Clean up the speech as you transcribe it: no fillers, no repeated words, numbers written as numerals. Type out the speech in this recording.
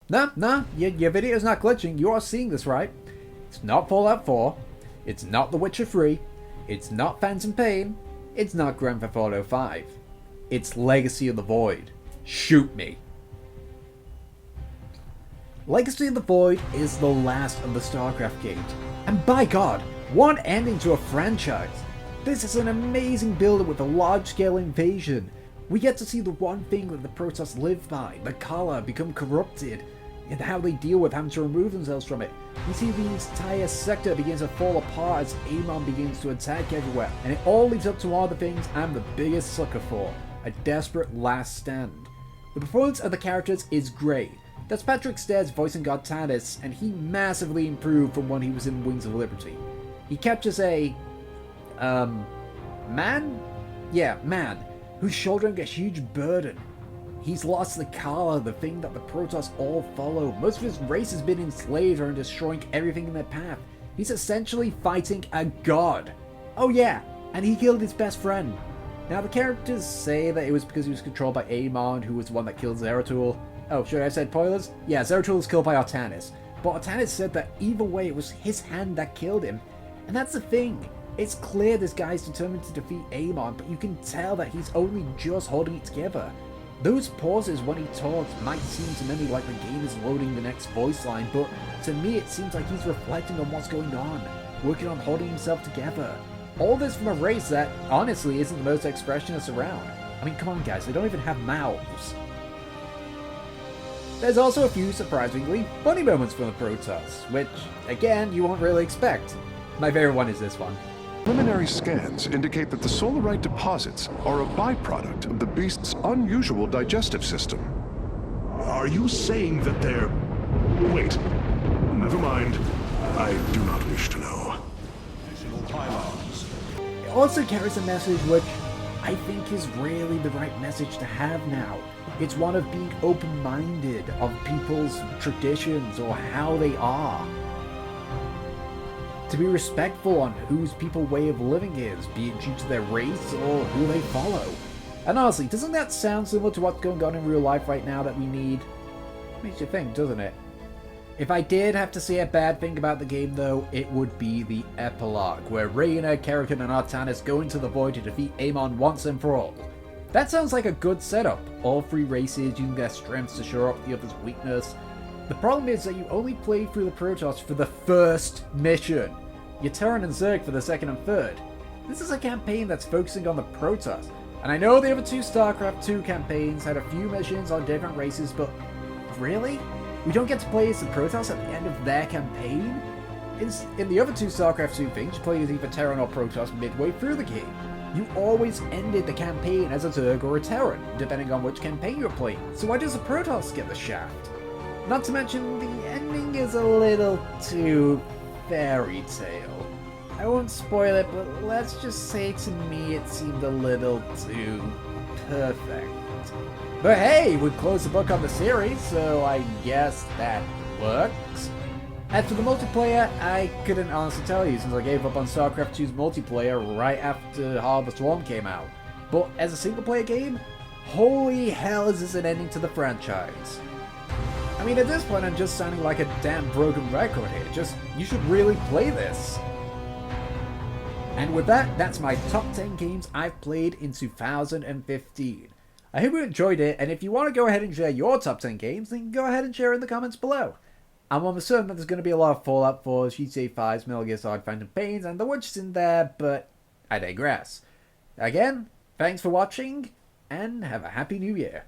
No, your video's not glitching. You are seeing this right. It's not Fallout 4. It's not The Witcher 3. It's not Phantom Pain. It's not Grand Theft Auto 5. It's Legacy of the Void. Shoot me. Legacy of the Void is the last of the StarCraft games. And by God, one ending to a franchise. This is an amazing build with a large-scale invasion. We get to see the one thing that the Protoss live by, the color, become corrupted, and how they deal with having to remove themselves from it. We see the entire sector begins to fall apart as Amon begins to attack everywhere, and it all leads up to one of the things I'm the biggest sucker for, a desperate last stand. The performance of the characters is great. That's Patrick Stead's voicing God Tanis, and he massively improved from when he was in Wings of Liberty. He captures a man? Yeah, man, who's shouldering a huge burden. He's lost the Kala, the thing that the Protoss all follow. Most of his race has been enslaved and destroying everything in their path. He's essentially fighting a god. Oh yeah, and he killed his best friend. Now the characters say that it was because he was controlled by Amon, who was the one that killed Zeratul. Oh, should I have said spoilers? Yeah, Zeratul was killed by Artanis. But Artanis said that either way it was his hand that killed him. And that's the thing. It's clear this guy's determined to defeat Amon, but you can tell that he's only just holding it together. Those pauses when he talks might seem to many like the game is loading the next voice line, but to me it seems like he's reflecting on what's going on, working on holding himself together. All this from a race that, honestly, isn't the most expressionist around. I mean, come on guys, they don't even have mouths. There's also a few surprisingly funny moments from the Protoss, which, again, you won't really expect. My favorite one is this one. Preliminary scans indicate that the solarite deposits are a byproduct of the beast's unusual digestive system. Are you saying that they're... Wait. Never mind. I do not wish to know. It also carries a message which I think is really the right message to have now. It's one of being open-minded of people's traditions or how they are. To be respectful on whose people's way of living is, be it due to their race or who they follow. And honestly, doesn't that sound similar to what's going on in real life right now that we need? Makes you think, doesn't it? If I did have to say a bad thing about the game though, it would be the epilogue, where Reyna, Kerrigan and Artanis go into the Void to defeat Amon once and for all. That sounds like a good setup, all three races using their strengths to shore up the other's weakness. The problem is that you only play through the Protoss for the first mission. You're Terran and Zerg for the second and third. This is a campaign that's focusing on the Protoss, and I know the other two StarCraft 2 campaigns had a few missions on different races, but really? We don't get to play as the Protoss at the end of their campaign? In the other two StarCraft 2 things, you play as either Terran or Protoss midway through the game. You always ended the campaign as a Zerg or a Terran, depending on which campaign you're playing, so why does the Protoss get the shaft? Not to mention, the ending is a little too fairy tale. I won't spoil it, but let's just say to me it seemed a little too perfect. But hey, we closed the book on the series, so I guess that works. As for the multiplayer, I couldn't honestly tell you since I gave up on StarCraft 2's multiplayer right after Heart of the Swarm came out. But as a single player game, holy hell is this an ending to the franchise. I mean, at this point I'm just sounding like a damn broken record here, you should really play this. And with that, that's my top 10 games I've played in 2015. I hope you enjoyed it, and if you want to go ahead and share your top 10 games, then go ahead and share in the comments below. I'm almost certain that there's going to be a lot of Fallout 4s, GTA 5s, Metal Gear Solid Phantom Pains, and The Witcher's in there, but I digress. Again, thanks for watching, and have a happy new year.